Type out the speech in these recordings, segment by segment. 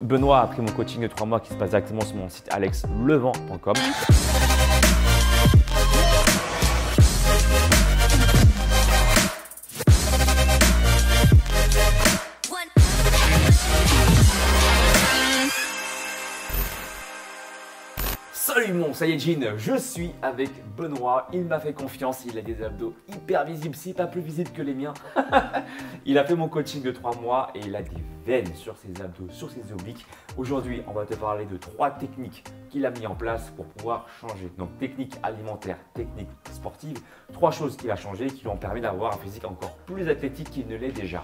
Benoît a pris mon coaching de 3 mois qui se passe directement sur mon site alexlevent.com. Salut mon Saiyajin, je suis avec Benoît, il m'a fait confiance, il a des abdos hyper visibles, si pas plus visibles que les miens. Il a fait mon coaching de 3 mois et il a des veines sur ses abdos, sur ses obliques. Aujourd'hui, on va te parler de 3 techniques qu'il a mis en place pour pouvoir changer. Donc technique alimentaire, technique sportive, 3 choses qu'il a changé qui lui ont permis d'avoir un physique encore plus athlétique qu'il ne l'est déjà.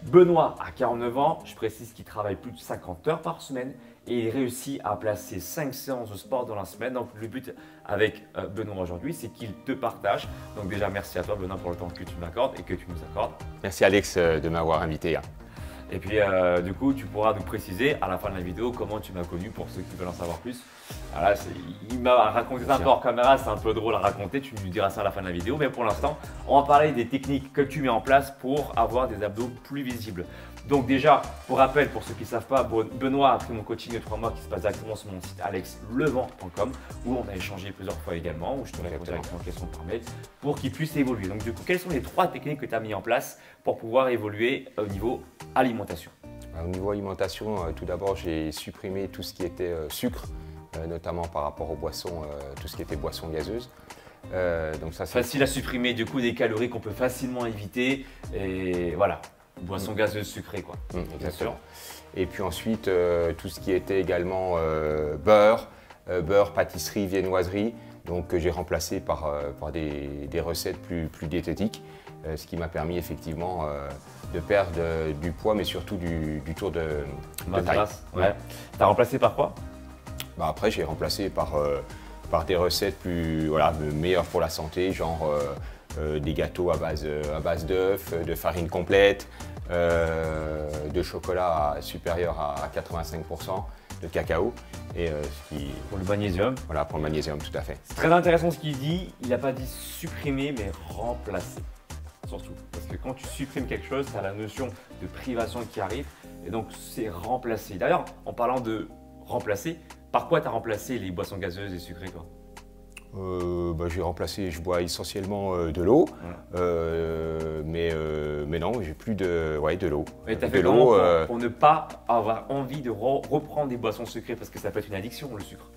Benoît a 49 ans, je précise qu'il travaille plus de 50 heures par semaine et il réussit à placer 5 séances de sport dans la semaine. Donc le but avec Benoît aujourd'hui, c'est qu'il te partage. Donc déjà merci à toi Benoît pour le temps que tu m'accordes et que tu nous accordes. Merci Alex de m'avoir invité. Et puis du coup, tu pourras nous préciser à la fin de la vidéo comment tu m'as connu pour ceux qui veulent en savoir plus. Alors là, il m'a raconté ça un peu hors caméra, c'est un peu drôle à raconter, tu nous diras ça à la fin de la vidéo. Mais pour l'instant, on va parler des techniques que tu mets en place pour avoir des abdos plus visibles. Donc déjà, pour rappel, pour ceux qui ne savent pas, Benoît a pris mon coaching de 3 mois qui se passe directement sur mon site alexlevent.com où on a échangé plusieurs fois également, où je te réponds directement aux questions par mail pour qu'il puisse évoluer. Donc du coup, quelles sont les 3 techniques que tu as mis en place pour pouvoir évoluer au niveau alimentation? Au niveau alimentation, tout d'abord, j'ai supprimé tout ce qui était sucre, notamment par rapport aux boissons, tout ce qui était boissons gazeuses. Donc ça, c'est facile à supprimer, du coup, des calories qu'on peut facilement éviter. Et voilà, boissons gazeuses sucrées, quoi. Exactement. Et puis ensuite, tout ce qui était également beurre, pâtisserie, viennoiserie, donc que j'ai remplacé par des recettes plus diététiques, ce qui m'a permis effectivement de perdre du poids, mais surtout du tour de taille. Ouais. Tu as remplacé par quoi? Après, j'ai remplacé par des recettes meilleures pour la santé, genre des gâteaux à base d'œufs, de farine complète, de chocolat supérieur à 85%, de cacao. Et pour le magnésium. Voilà, pour le magnésium, tout à fait. C'est très intéressant ce qu'il dit. Il n'a pas dit supprimer, mais remplacer. Surtout. Parce que quand tu supprimes quelque chose, tu as la notion de privation qui arrive. Et donc, c'est remplacer. D'ailleurs, en parlant de remplacer, par quoi tu as remplacé les boissons gazeuses et sucrées, toi? J'ai remplacé, je bois essentiellement de l'eau, mais non, j'ai plus de l'eau. Et tu as fait comment pour ne pas avoir envie de reprendre des boissons sucrées parce que ça peut être une addiction, le sucre?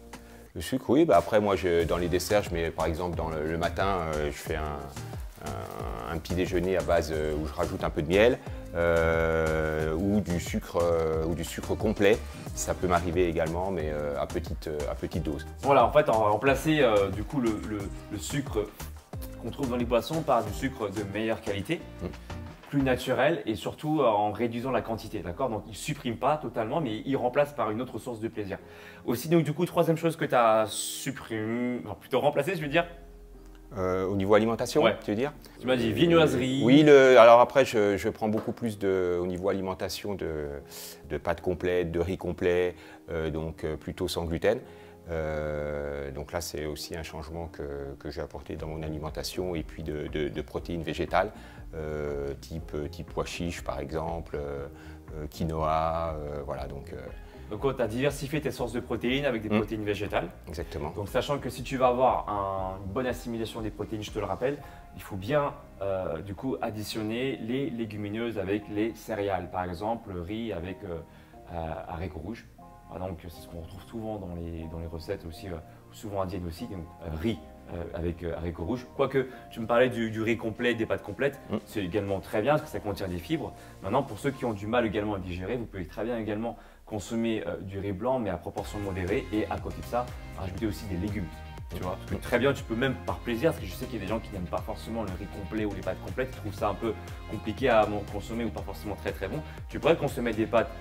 Le sucre, oui. Après, moi, dans les desserts, je mets par exemple le matin, je fais un petit déjeuner à base où je rajoute un peu de miel ou du sucre complet. Ça peut m'arriver également, mais à petite dose. Voilà, en fait, on va remplacer du coup le sucre qu'on trouve dans les boissons par du sucre de meilleure qualité, plus naturel et surtout en réduisant la quantité, d'accord? Donc, il ne supprime pas totalement, mais il remplace par une autre source de plaisir. Aussi, donc du coup, troisième chose que tu as supprimé, enfin, plutôt remplacé, je veux dire. Au niveau alimentation, ouais. tu veux dire? Tu m'as dit viennoiserie. Oui, alors après, je prends beaucoup plus au niveau alimentation de pâtes complètes, de riz complet, donc plutôt sans gluten. Donc là, c'est aussi un changement que j'ai apporté dans mon alimentation et puis de protéines végétales, type pois chiches par exemple, quinoa, voilà donc. Donc, tu as diversifié tes sources de protéines avec des protéines végétales. Exactement. Donc, sachant que si tu vas avoir une bonne assimilation des protéines, je te le rappelle, il faut bien du coup additionner les légumineuses avec les céréales. Par exemple, le riz avec haricots rouges. Donc, c'est ce qu'on retrouve souvent dans les recettes aussi, souvent indiennes aussi. Donc, riz avec haricots rouges. Quoique, tu me parlais du riz complet, des pâtes complètes, c'est également très bien parce que ça contient des fibres. Maintenant, pour ceux qui ont du mal également à digérer, vous pouvez très bien également consommer du riz blanc, mais à proportion modérée. Et à côté de ça, rajouter aussi des légumes. Tu vois, parce que très bien, tu peux même par plaisir, parce que je sais qu'il y a des gens qui n'aiment pas forcément le riz complet ou les pâtes complètes, qui trouvent ça un peu compliqué à consommer ou pas forcément très très bon. Tu pourrais consommer des pâtes,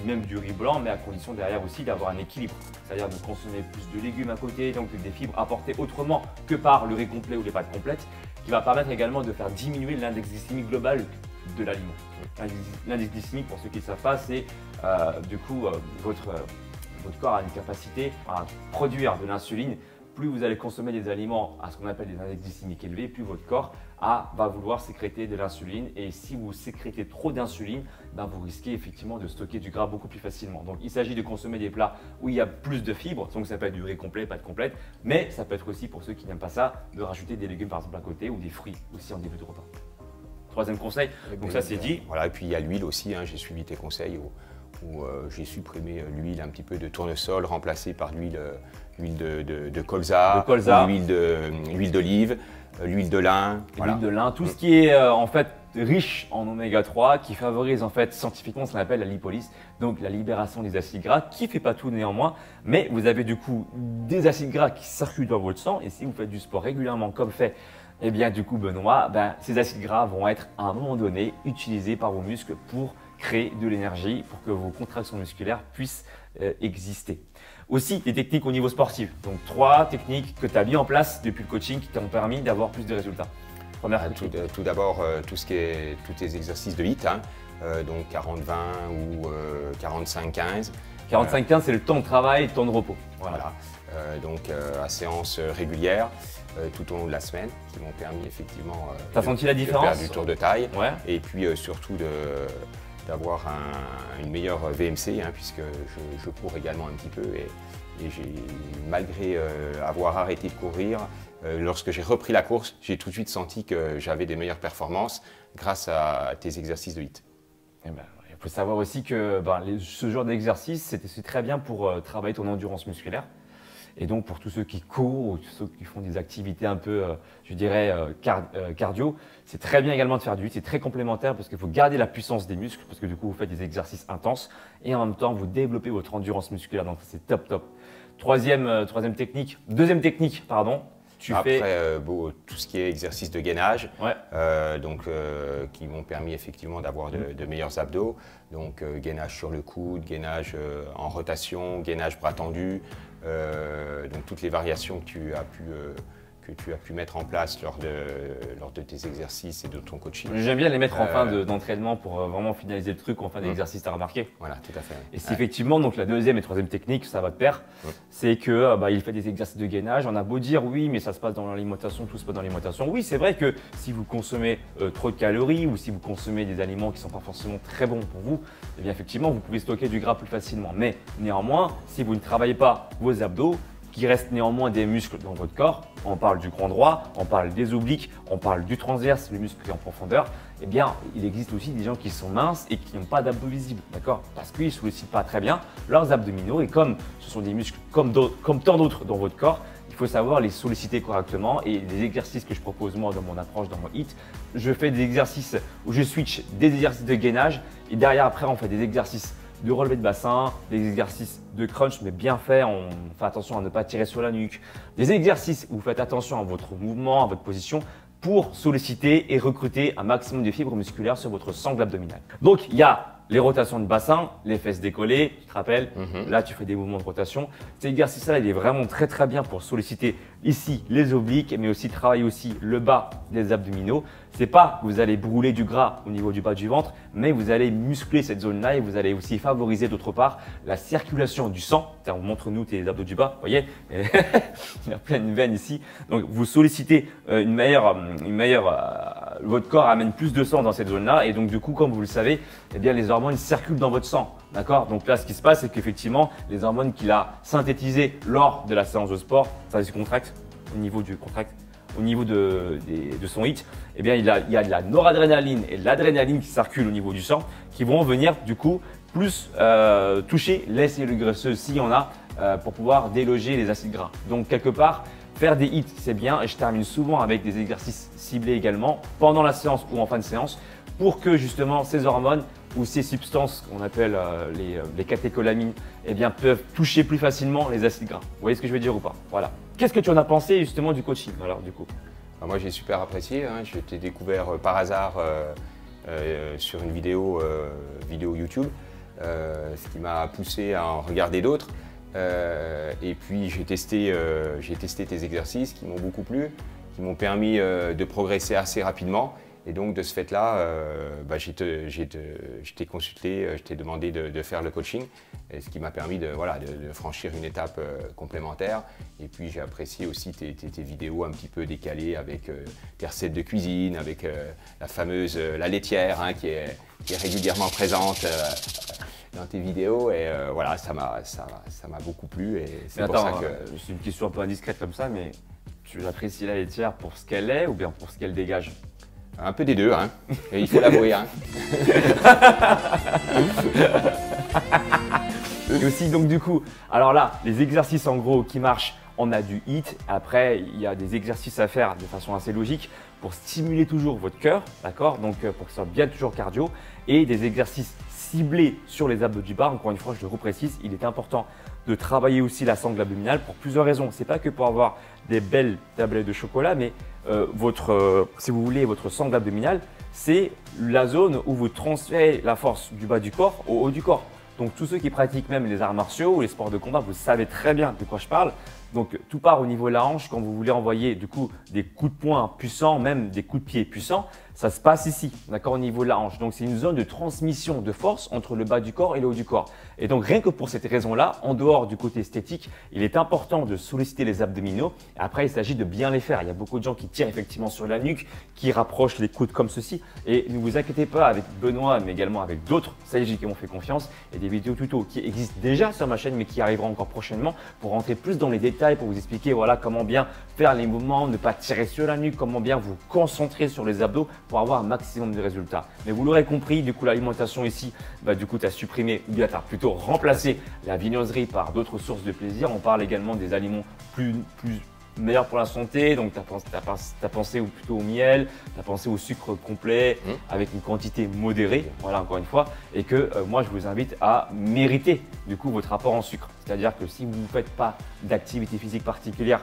même du riz blanc, mais à condition derrière aussi d'avoir un équilibre. C'est-à-dire de consommer plus de légumes à côté, donc des fibres apportées autrement que par le riz complet ou les pâtes complètes, qui va permettre également de faire diminuer l'index glycémique global de l'aliment. L'index glycémique, pour ceux qui ne savent pas, c'est du coup votre corps a une capacité à produire de l'insuline plus vous allez consommer des aliments à ce qu'on appelle des index glycémiques élevés, plus votre corps va vouloir sécréter de l'insuline. Et si vous sécrétez trop d'insuline, ben vous risquez effectivement de stocker du gras beaucoup plus facilement. Donc il s'agit de consommer des plats où il y a plus de fibres, donc ça peut être du riz complet, pâte complète, mais ça peut être aussi pour ceux qui n'aiment pas ça, de rajouter des légumes par exemple à côté ou des fruits aussi en début de repas. Troisième conseil, donc ça c'est dit. Voilà, et puis il y a l'huile aussi, hein, j'ai suivi tes conseils où j'ai supprimé l'huile un petit peu de tournesol, remplacée par l'huile de colza, l'huile d'olive, l'huile de lin. Voilà. L'huile de lin, tout ce qui est en fait riche en oméga 3, qui favorise en fait scientifiquement ce qu'on appelle la lipolyse, donc la libération des acides gras, qui ne fait pas tout néanmoins, mais vous avez du coup des acides gras qui circulent dans votre sang, et si vous faites du sport régulièrement comme fait, eh bien du coup Benoît, ces acides gras vont être à un moment donné utilisés par vos muscles pour créer de l'énergie, pour que vos contractions musculaires puissent exister. Aussi des techniques au niveau sportif, donc 3 techniques que tu as mis en place depuis le coaching qui t'ont permis d'avoir plus de résultats. Tout d'abord, tous tes exercices de HIIT, hein, donc 40-20 ou 45-15. 45-15, c'est le temps de travail et le temps de repos. Voilà. Donc à séance régulière tout au long de la semaine, qui m'ont permis effectivement senti la différence de faire du tour de taille, ouais. Et puis surtout d'avoir une meilleure VMC, hein, puisque je cours également un petit peu et malgré avoir arrêté de courir, lorsque j'ai repris la course, j'ai tout de suite senti que j'avais des meilleures performances grâce à tes exercices de HIIT. Il faut savoir aussi que ce genre d'exercice, c'est très bien pour travailler ton endurance musculaire. Et donc pour tous ceux qui courent ou tous ceux qui font des activités un peu, je dirais, cardio, c'est très bien également de faire du HIIT. C'est très complémentaire parce qu'il faut garder la puissance des muscles parce que du coup vous faites des exercices intenses et en même temps vous développez votre endurance musculaire. Donc c'est top top. Deuxième technique, pardon. Après, tout ce qui est exercice de gainage, ouais. Qui m'ont permis effectivement d'avoir de meilleurs abdos. Donc gainage sur le coude, gainage en rotation, gainage bras tendus. Donc toutes les variations que tu as pu mettre en place lors de tes exercices et de ton coaching. J'aime bien les mettre en fin d'entraînement pour vraiment finaliser le truc en fin d'exercice, tu as remarqué. Voilà, tout à fait. Et c'est effectivement donc la deuxième et troisième technique, ça va de pair, c'est que il fait des exercices de gainage. On a beau dire oui, mais ça se passe dans l'alimentation, tout se passe dans l'alimentation. Oui, c'est vrai que si vous consommez trop de calories ou si vous consommez des aliments qui ne sont pas forcément très bons pour vous, eh bien effectivement vous pouvez stocker du gras plus facilement. Mais néanmoins, si vous ne travaillez pas vos abdos, qui reste néanmoins des muscles dans votre corps, on parle du grand droit, on parle des obliques, on parle du transverse, le muscle qui est en profondeur, eh bien, il existe aussi des gens qui sont minces et qui n'ont pas d'abdos visibles, d'accord? Parce qu'ils ne sollicitent pas très bien leurs abdominaux et comme ce sont des muscles comme tant d'autres dans votre corps, il faut savoir les solliciter correctement et les exercices que je propose moi dans mon approche, dans mon HIIT, je fais des exercices où je switch des exercices de gainage et derrière après on fait des exercices de relevé de bassin, des exercices de crunch mais bien faits, on fait attention à ne pas tirer sur la nuque, des exercices où vous faites attention à votre mouvement, à votre position pour solliciter et recruter un maximum de fibres musculaires sur votre sangle abdominale. Donc il y a les rotations de bassin, les fesses décollées, tu te rappelles, là tu fais des mouvements de rotation. Cet exercice-là, il est vraiment très très bien pour solliciter ici les obliques, mais aussi travailler aussi le bas des abdominaux. C'est pas que vous allez brûler du gras au niveau du bas du ventre, mais vous allez muscler cette zone-là et vous allez aussi favoriser d'autre part la circulation du sang. Montre-nous tes abdos du bas, vous voyez, il y a plein de veines ici. Donc vous sollicitez votre corps amène plus de sang dans cette zone-là et donc du coup, comme vous le savez, eh bien les hormones circulent dans votre sang, d'accord? Donc là, ce qui se passe, c'est qu'effectivement, les hormones qu'il a synthétisées lors de la séance de sport, ça se contracte au niveau du au niveau de son HIIT, eh bien il y a de la noradrénaline et de l'adrénaline qui circulent au niveau du sang, qui vont venir du coup plus toucher les cellules graisseuses s'il y en a pour pouvoir déloger les acides gras. Donc quelque part, faire des HIIT, c'est bien et je termine souvent avec des exercices ciblés également pendant la séance ou en fin de séance pour que justement ces hormones ou ces substances qu'on appelle les catécholamines eh bien, peuvent toucher plus facilement les acides gras. Vous voyez ce que je veux dire ou pas? Voilà. Qu'est-ce que tu en as pensé justement du coaching alors du coup? Moi j'ai super apprécié, hein. Je t'ai découvert par hasard sur une vidéo YouTube, ce qui m'a poussé à en regarder d'autres. Et puis j'ai testé tes exercices qui m'ont beaucoup plu, qui m'ont permis de progresser assez rapidement. Et donc, de ce fait-là, je t'ai consulté, je t'ai demandé de faire le coaching, et ce qui m'a permis de franchir une étape complémentaire. Et puis, j'ai apprécié aussi tes vidéos un petit peu décalées avec tes recettes de cuisine, avec la fameuse la laitière hein, qui est régulièrement présente dans tes vidéos. Et voilà, ça m'a beaucoup plu. Et c'est pour ça que… c'est une question un peu indiscrète comme ça, mais tu apprécies la laitière pour ce qu'elle est ou bien pour ce qu'elle dégage? Un peu des deux, hein. Et il faut l'avouer. Hein. Et aussi, donc du coup, alors là, les exercices en gros qui marchent, on a du HIIT. Après, il y a des exercices à faire de façon assez logique pour stimuler toujours votre cœur, d'accord? Donc pour que ce soit bien toujours cardio, et des exercices ciblés sur les abdos du bas. Encore une fois, je le reprécise, il est important de travailler aussi la sangle abdominale pour plusieurs raisons. C'est pas que pour avoir des belles tablettes de chocolat, mais si vous voulez, votre sangle abdominale, c'est la zone où vous transférez la force du bas du corps au haut du corps. Donc tous ceux qui pratiquent même les arts martiaux ou les sports de combat, vous savez très bien de quoi je parle. Donc tout part au niveau de la hanche quand vous voulez envoyer du coup des coups de poing puissants, même des coups de pied puissants, ça se passe ici, d'accord, au niveau de la hanche. Donc c'est une zone de transmission de force entre le bas du corps et le haut du corps. Et donc rien que pour cette raison-là, en dehors du côté esthétique, il est important de solliciter les abdominaux. Et après, il s'agit de bien les faire. Il y a beaucoup de gens qui tirent effectivement sur la nuque, qui rapprochent les coudes comme ceci. Et ne vous inquiétez pas, avec Benoît, mais également avec d'autres stagiaires qui m'ont fait confiance, et des vidéos tutos qui existent déjà sur ma chaîne, mais qui arriveront encore prochainement pour rentrer plus dans les détails, pour vous expliquer voilà comment bien faire les mouvements, ne pas tirer sur la nuque, comment bien vous concentrer sur les abdos pour avoir un maximum de résultats. Mais vous l'aurez compris, du coup l'alimentation ici, du coup tu as supprimé ou bien tu as plutôt remplacé la viennoiserie par d'autres sources de plaisir. On parle également des aliments plus meilleurs pour la santé, donc tu as pensé plutôt au miel, tu as pensé au sucre complet avec une quantité modérée, voilà encore une fois, et que moi je vous invite à mériter du coup votre apport en sucre. C'est-à-dire que si vous ne faites pas d'activité physique particulière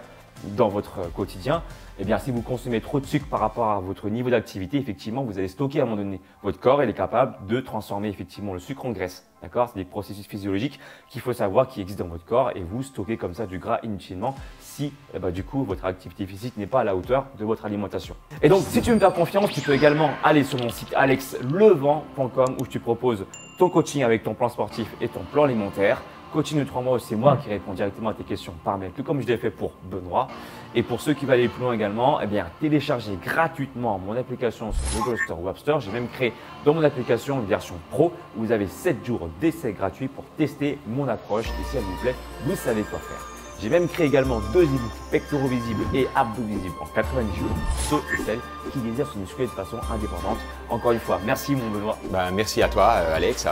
dans votre quotidien, eh bien, si vous consommez trop de sucre par rapport à votre niveau d'activité, effectivement, vous allez stocker à un moment donné. Votre corps, il est capable de transformer effectivement le sucre en graisse. D'accord? C'est des processus physiologiques qu'il faut savoir qui existent dans votre corps et vous stockez comme ça du gras inutilement si du coup votre activité physique n'est pas à la hauteur de votre alimentation. Et donc, si tu veux me faire confiance, tu peux également aller sur mon site alexlevent.com où je te propose ton coaching avec ton plan sportif et ton plan alimentaire. Coaching de 3 mois, c'est moi qui réponds directement à tes questions par mail, tout comme je l'ai fait pour Benoît. Et pour ceux qui veulent aller plus loin également, eh bien, téléchargez gratuitement mon application sur Google Store ou App Store. J'ai même créé dans mon application une version pro où vous avez 7 jours d'essai gratuit pour tester mon approche. Et si elle vous plaît, vous savez quoi faire. J'ai même créé également 2 e-books pectoraux visibles et abdos visibles en 90 jours, ceux et celles qui désirent se muscler de façon indépendante. Encore une fois, merci mon Benoît. Merci à toi Alex.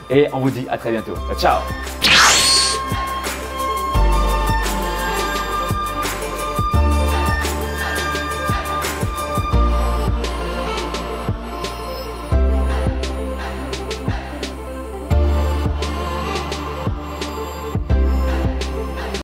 Et on vous dit à très bientôt. Ciao!